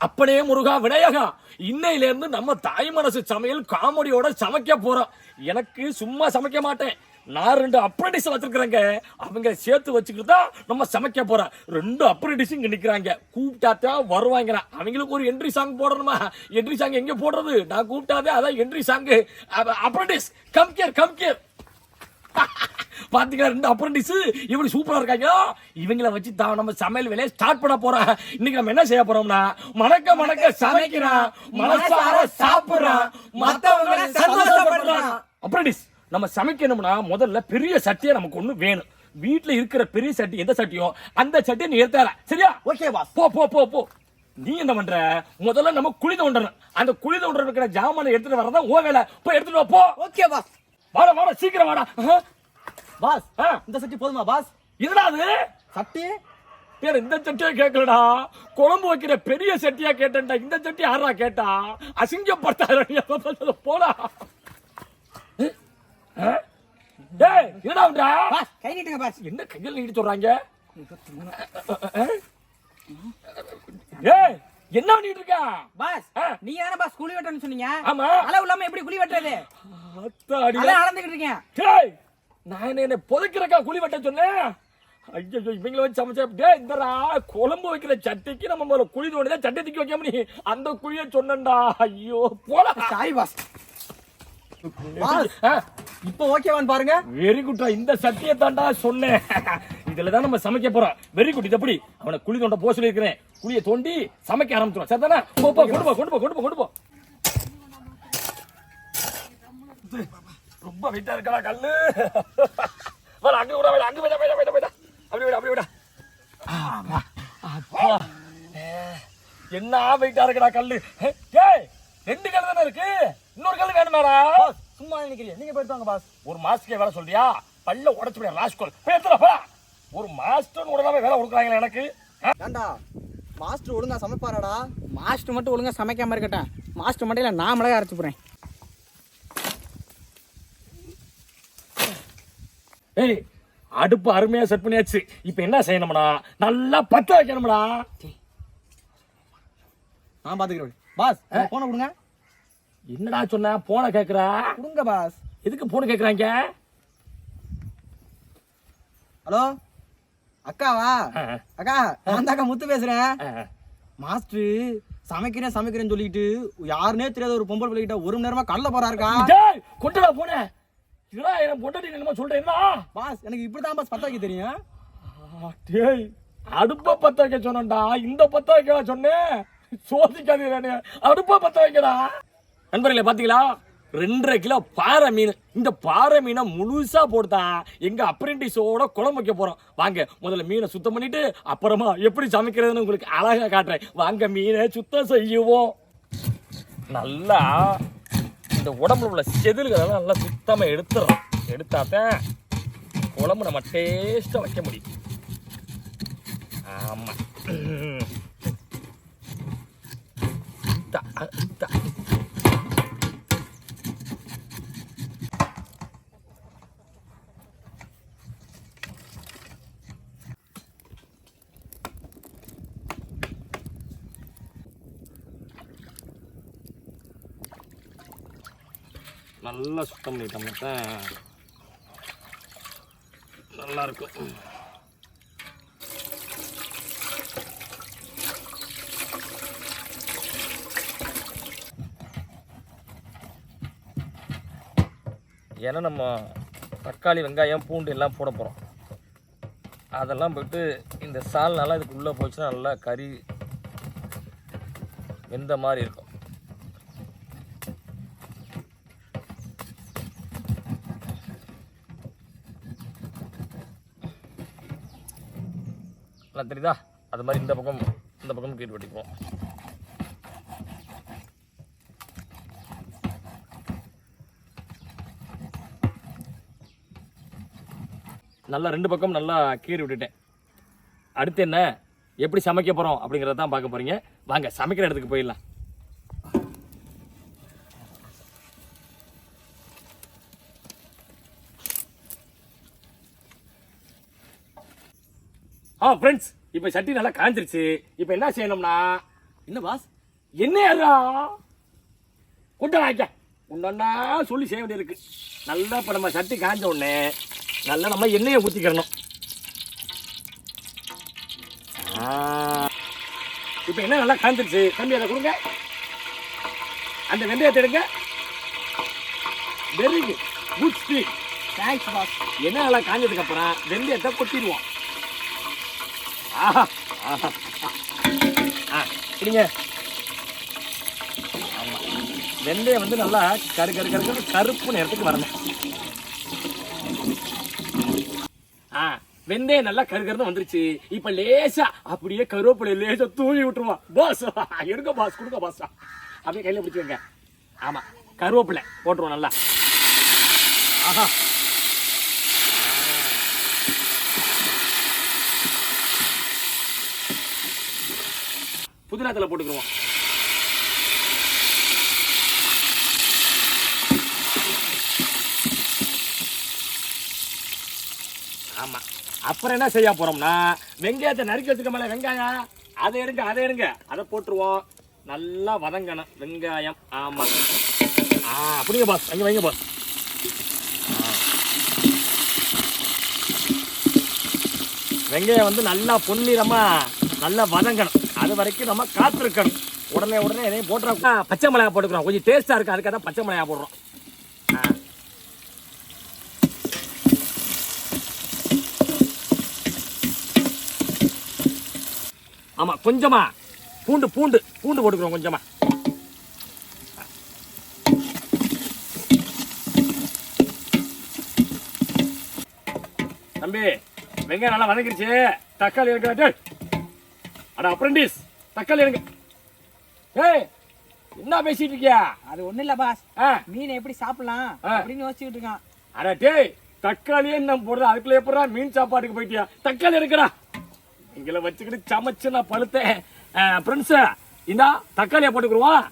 அப்பனே முருகா விநாயகா, இன்னையில இருந்து நம்ம தாய் மனசு சமையல் காமெடியோட சமைக்க போறோம். எனக்கு சும்மா சமைக்க மாட்டேன், நான் 2 அப்ரண்டிஸ் வச்சிருக்கிறேங்க. அவங்க சேர்த்து வச்சுக்கிட்டு தான் நம்ம சமைக்க போறோம். 2 அப்ரண்டிஸ் இங்க நிக்கிறாங்க. கூப்பிட்டாத்தான் வருவாங்க. அவங்களுக்கு ஒரு என்ட்ரி சாங் போடணுமா? என்ட்ரி சாங் எங்க போடுறது? நான் கூப்பிட்டாதே அதான் entry song. Apprentice come care come care. பாத்தீங்களா 2 அப்ரண்டிஸ் இவங்க சூப்பரா இருக்காங்க. இவங்களை வச்சு தான் நம்ம சமையல் வேலையை ஸ்டார்ட் பண்ண போறோம். இன்னைக்கு நம்ம என்ன செய்ய போறோம்னா, மணக்க மணக்க சமைக்கிறோம், மனசார சாப்பிடுறோம், மத்தவங்களை சந்தோஷப்படுறோம். அப்ரண்டிஸ், நம்ம சமைக்கணும்னா முதல்ல பெரிய சட்டியை நமக்கு ஒண்ணு வேணும். வீட்டுல இருக்கிற பெரிய சட்டி எந்த சட்டியோ அந்த சட்டியை நீ எடுத்தார, சரியா? Okay boss. போ போ போ போ. நீ என்ன பண்ற? முதல்ல நம்ம குழி தோண்டணும். அந்த குழி தோண்டற இருக்கிற ஜாமானை எடுத்துட்டு வரதான் ஓ வேலை. போய் எடுத்துட்டு வா போ. Okay boss. வாடா வாடா சீக்கிரம் வாடா. பாஸ், இந்த சட்டி போதுமா பாஸ்? என்னடா அது சட்டி? பேர் இந்த சட்டியா கேட்கலடா, குழம்பு வைக்கிற பெரிய சட்டியா கேட்டேன்டா. இந்த சட்டி யாரா கேட்டா? அசிங்கப்படுத்தாத போடா. டேய் என்னடா பாஸ் கை நீட்டுங்க பாஸ். என்ன கையில் நீட்டி சொல்றாங்க? டேய் என்ன பண்ணிட்டு இருக்க பாஸ்? நீங்க தானே பாஸ் குழி வெட்டணும்னு சொன்னீங்க? ஆமா. அளவு இல்லாம எப்படி குழி வெட்டுறது? அத்தாடி அத அளந்துக்கிட்டு இருக்கேன். டேய் நான் என்ன பொதுக்கிறக்கா குழி வெட்ட சொன்னேன்? ஐயோ இவங்களை வச்சு சமைச்சா. டேய் இந்தரா குழம்பு வைக்கிற சட்டிக்கு நம்ம முதல்ல குழி தோண்டிதான் சட்டை தூக்கி வைக்க முடியும். அந்த குழியை சொன்னேன்டா. ஐயோ போடா. Sorry boss. பாஸ் இப்போ ஓகேவான்னு பாருங்க. வெரி குட்டா, இந்த சட்டியை தாண்டா சொன்னேன். இதுலதான் நம்ம சமைக்க போறோம். Very good. இது எப்படி அவனை குழி தோண்ட போக சொல்லியிருக்கிறேன். குழியை தோண்டி சமைக்க ஆரம்பிச்சிடும். சரிதானே? போ போ, கொண்டு போ கொண்டு போ கொண்டு போ கொண்டு போ. ரொம்ப வெயிட்டா இருக்கா கல்லு. வர அங்க கூட வேடா, அங்க வேடா வேடா வேடா வேடா. அப்படி வேடா அப்படி வேடா. அப்பா என்ன வெயிட்டா இருக்கடா கல்லு. ஏய் 2 கல்லு தானே இருக்கு, இன்னொரு கல்லு வேணுமாடா? சும்மா நினைக்கிறீங்க, நீங்க போயிட்டு வாங்க பாஸ். ஒரு மாஸ்டர் வேலை சொல்றியா? பல்ல உடைச்சு விட ராஸ்கோல். போய் எடுத்துடா போ. ஒரு மாஸ்டர் உடனே வேலை கொடுக்குறாங்களே எனக்கு. ஏண்டா மாஸ்டர் ஒழுங்கா சமைப்பாராடா? மாஸ்டர் மட்டும் ஒழுங்கா சமைக்காம இருக்கட்டும். மாஸ்டர் மட்டும் இல்ல, நான் மிளகா அரைச்சு போறேன். ஏய் அடுப்பு அருமையா செட் பண்ணியாச்சு. இப்போ என்ன செய்யணும்டா? நல்லா பத்த வைக்கணும்டா. நான் பாத்துக்கிறேன் பாஸ். போன கொடுங்க. என்னடா சொன்ன? போன கேக்குறா? கொடுங்க பாஸ். எதுக்கு போன கேக்குறாங்க? ஹலோ அக்காவா? அக்கா நான் தாக்கா முத்து பேசுறேன். மாஸ்டர் சமைக்கிறேன் சமைக்கிறேன்னு சொல்லிட்டு யாருன்னே தெரியாத ஒரு பொம்பளை பிள்ளைகிட்ட 1 மணி நேரமா கடல போறாருக்கா. டேய் கொட்டடா போன. இதா என்ன பொட்டடி என்னமா சொல்றேன்னா? பாஸ் எனக்கு இப்படிதான் பாஸ் பத்த வைக்க தெரியும். டேய் அடுப்ப பத்த வைக்க சொன்னேன்டா. இந்த பத்த வைக்கவா சொன்னேன்? சோதிக்காதீங்க, அடுப்ப பத்த வைக்கடா. நண்பர்களே பாத்தீங்களா, 2.5 கிலோ பாறை மீன். இந்த பாறை மீனை முழுசா போடுதா எங்க அப்ரெண்டிஸோட குழம்பு வைக்க போறோம். வாங்க முதல்ல மீனை சுத்தம் பண்ணிட்டு அப்புறமா எப்படி சமைக்கிறதுன்னு உங்களுக்கு அழகா காட்டுறேன். வாங்க மீனை சுத்தம் செய்வோம். நல்லா இந்த உடம்புல உள்ள செதில்களெல்லாம் நல்லா சுத்தமா எடுத்துறோம். எடுத்தாத்தான் குழம்பு நம்ம டேஸ்டா வைக்க முடியும். ஆமா நல்லா சுத்தம் பண்ணிட்டோம்னா நல்லா இருக்கும். ஏன்னா நம்ம தக்காளி வெங்காயம் பூண்டு எல்லாம் போட போகிறோம். அதெல்லாம் போயிட்டு இந்த சால் நல்லா இதுக்குள்ளே போச்சுன்னா நல்லா கறி வெந்த மாதிரி இருக்கும். நல்லா தெரியுதா? அது மாதிரி இந்த பக்கம் கீழ் வெட்டிக்குவோம். நல்லா 2 பக்கம் நல்லா கீறி விட்டுட்டேன். அடுத்து என்ன எப்படி சமைக்க போறோம் அப்படிங்கறத தான் பார்க்க போறீங்க. வாங்க சமைக்கிற இடத்துக்கு போயிடலாம். ஃப்ரெண்ட்ஸ் இப்போ சட்டி நல்லா காஞ்சிருச்சு. இப்போ என்ன செய்யணும்னா என்ன பாஸ்? என்ன யாரா கொண்டா வாய்க்க ஒன்னா சொல்லி செய்ய வேண்டியிருக்கு. நல்லா இப்போ நம்ம சட்டி காய்ஞ்ச உடனே நல்லா நம்ம எண்ணெயை ஊற்றிக்கிறணும். இப்போ என்ன நல்லா காய்ஞ்சிருச்சு தம்பி, அதை கொடுங்க. அந்த வெந்தயத்தை எடுங்க. Very good, good speed. Thanks pass. என்ன நல்லா காய்ஞ்சதுக்கு அப்புறம் வெந்தயத்தை கொட்டிடுவோம். ஆஹா ஆஹா சரிங்க. ஆமாம், வெந்தயம் வந்து நல்லா கரு கரு கரு கருப்பு நேரத்துக்கு வரணும். வெந்தயம் நல்லா கருகருன்னு வந்துருச்சு. இப்ப லேசா அப்படியே கருவேப்பிலை லேசா தூவி விட்டுருவான். பாஸ் எடுங்க பாஸ், கொடுங்க பாஸ். அப்படியே கையில பிடிச்சுங்க. ஆமா, கருவேப்பிலை போட்டுருவோம் நல்லா. ஆஹா, புதினா தலை போட்டுக்குருவோம். ஆமா, அப்புறம் என்ன செய்ய போறோம்னா வெங்காயத்தை நறுக்கி வச்சுக்க மேல வெங்காயம் அதை எடுங்க அதை போட்டுருவோம். நல்லா வதங்கணும் வெங்காயம். ஆமா, அப்படிங்க பாஸ், அங்க வைங்க பாஸ். வெங்காயம் வந்து நல்லா பொன்னிறமா நல்லா வதங்கணும். அது வரைக்கும் நம்ம காத்திருக்கணும். உடனே எதையும் போட்டுறோம். பச்சை மிளகாய் போட்டுக்கிறோம், கொஞ்சம் டேஸ்டா இருக்கு, அதுக்காக தான் பச்சை மிளகாய் போடுறோம். ஆமா, கொஞ்சமா பூண்டு போட்டுக்கிறோம் கொஞ்சமா. தம்பி வெங்காயம் நல்லா வதங்கிருச்சு. தக்காளி எடுக்க. அட அப்ரண்டிஸ், தக்காளி எடுங்க. ஏய், என்ன பேசிட்டு இருக்கியா? அது ஒண்ணு இல்ல பாஸ், மீன் எப்படி சாப்பிடலாம் அப்படின்னு யோசிச்சுட்டு இருக்கான். அட டேய், தக்காளியே நம்ம போடுறது, அதுக்குள்ள எப்படா மீன் சாப்பாட்டுக்கு போயிட்டியா? தக்காளி எடுக்கடா. இங்களை வச்சுக்கிட்டு சமைச்சு நான் பழுத்தேன். ஃப்ரெண்ட்ஸ், இந்த தக்காளியை போட்டுக்குருவோம்.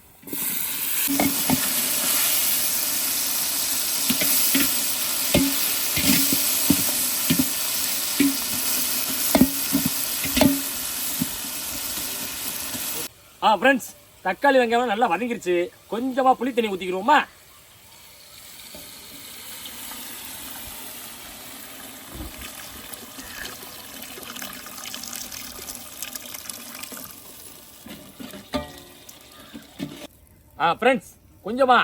ஃப்ரெண்ட்ஸ், தக்காளி வெங்காயம் நல்லா வதங்கிருச்சு. கொஞ்சமா புளி தண்ணி ஊத்திக்கிறோமா? ஃப்ரெண்ட்ஸ், கொஞ்சமா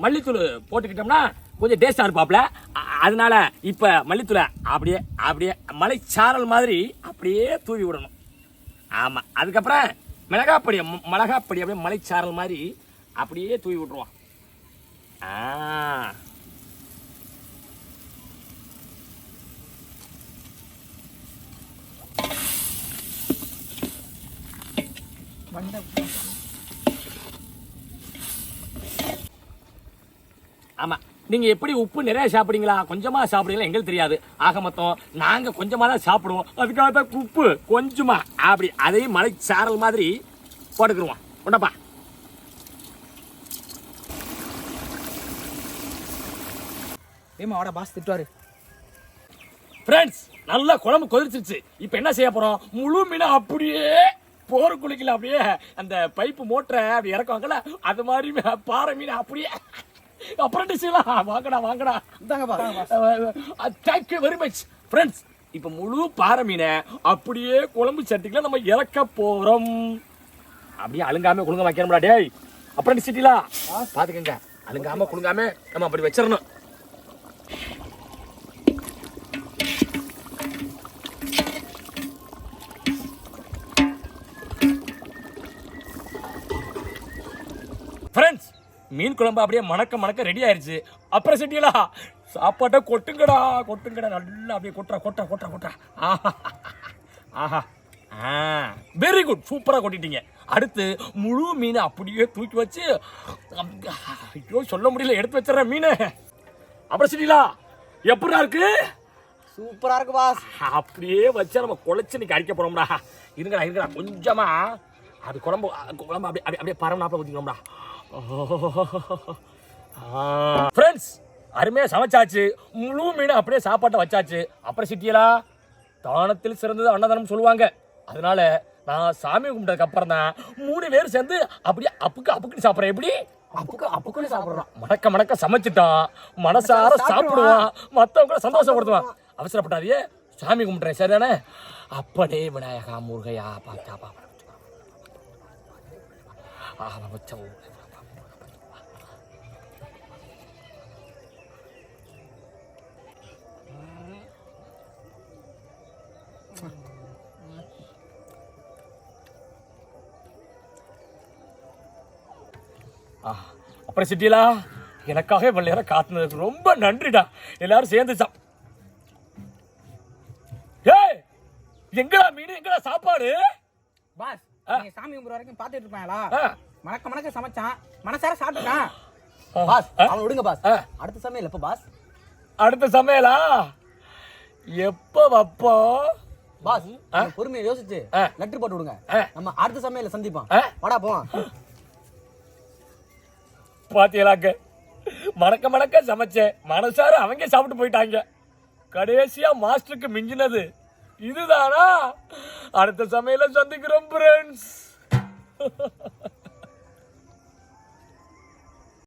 மல்லித்தூள் போட்டுக்கிட்டோம்னா கொஞ்சம் டேஸ்டா இருப்பாப்ல. அதனால இப்ப மல்லித்தூளை அப்படியே மலைச்சாரல் மாதிரி அப்படியே தூவி விடணும். ஆமா, அதுக்கப்புறம் மிளகாப்பொடி அப்படியே மலைச்சாரல் மாதிரி அப்படியே தூவி விட்டுருவோம். ஆமா, நீங்க எப்படி உப்பு நிறைய சாப்பிடுறீங்களா கொஞ்சமா சாப்பிடுறீங்களா எங்களுக்கு தெரியாது. ஆக மொத்தம் நாங்க கொஞ்சமா தான் சாப்பிடுவோம். அதுக்காக தான் உப்பு கொஞ்சமா அப்படி அதையும் மலை சாரல் மாதிரி போட்டுக்குருவோம். உண்டப்பா. ஏமாவோட பாஸ் திட்டுவாரு. ஃப்ரெண்ட்ஸ், நல்லா குழம்பு கொதிச்சிருச்சு. இப்போ என்ன செய்ய போறோம்? முழு மீனை அப்படியே போர் குளிக்கல அப்படியே அந்த பைப்பு மோட்டரை அப்படி இறக்குவாங்கல்ல, அது மாதிரி பாறை மீன் அப்படியே வாங்கடா. Thank you very much friends. இப்ப முழு பாறை மீனை அப்படியே குழம்பு சட்டிக்குள்ள நம்ம இறக்க போறோம். அப்படியே அழுங்காம குழுங்க வைக்கணும்டா டேய். அப்புறம் சிட்டிலா பாத்துக்கங்க, அழுங்காம குழுங்காம நம்ம அப்படி வச்சிடணும். ஃப்ரெண்ட்ஸ், மீன் குழம்பு அப்படியே மணக்க ரெடி ஆயிருச்சு. அப்புறம் சிட்டிலா சாப்பாட்டை கொட்டுங்கடா நல்லா அப்படியே கொட்டுறா. ஆஹா, வெரி குட், சூப்பரா கொட்டிட்டீங்க. அடுத்து முழு மீன் அப்படியே தூக்கி வச்சு, ஐயோ சொல்ல முடியல, எடுத்து வச்சிடற மீன். அப்புறம் சிட்டிலா எப்படா இருக்கு? சூப்பரா இருக்கு பாஸ். அப்படியே வச்சா நம்ம குழைச்சு இன்னைக்கு அடிக்க போறோம்டா. இருங்கடா கொஞ்சமா அது குழம்பு அப்படியே பரவனாப்ப ஊத்திக்கணும்டா. ஃப்ரெண்ட்ஸ், அருமையா சமைச்சாச்சு. முழு மீன் அப்படியே சாப்பாட்டை வச்சாச்சு. அப்புறம் சிட்டியலா தானத்தில் சிறந்தது அன்னதானம் சொல்லுவாங்க. அதனால நான் சாமி கும்பிட்டதுக்கு அப்புறம் தான் 3 பேர் சேர்ந்து அப்படியே அப்புக்கு சாப்பிட்றேன். எப்படி அப்புக்குன்னு சாப்பிடுறோம். மணக்க சமைச்சிட்டான், மனசார சாப்பிடுவான், மற்றவங்க கூட சந்தோஷப்படுத்துவான். அவசரப்பட்டாதியே, சாமி கும்பிட்றேன். சரிதானே? அப்படே விநாயகா முருகையா பாச்சா பாப்பா அப்புறம் சிட்டிலா, எனக்காக இவ்வளவு நேரம் காத்துனதுக்கு ரொம்ப நன்றிடா. எல்லாரும் சேர்ந்து ஏய், எங்கடா மீன், எங்கடா சாப்பாடு? பாஸ், நீங்க சாமி கும்பிடுற வரைக்கும் பாத்துட்டு இருப்பாங்களா? மணக்க சமைச்சான், மனசார சாப்பிட்டான். பாஸ், அவன் விடுங்க பாஸ். அடுத்த சமையல் எப்ப பாஸ்? அடுத்த சமையலா எப்ப வப்போம் பாஸ்? பொறுமையை யோசிச்சு லெட்டர் போட்டு விடுங்க. நம்ம அடுத்த சமையல சந்திப்போம். வாடா போலாம். பாத்தியலாக்க, மணக்க சமைச்சேன், மனசார அவங்க சாப்பிட்டு போயிட்டாங்க. கடைசியா மாஸ்டருக்கு மிஞ்சினது இதுதானா? அடுத்த சமையல சந்திக்கிறோம் ஃப்ரெண்ட்ஸ்.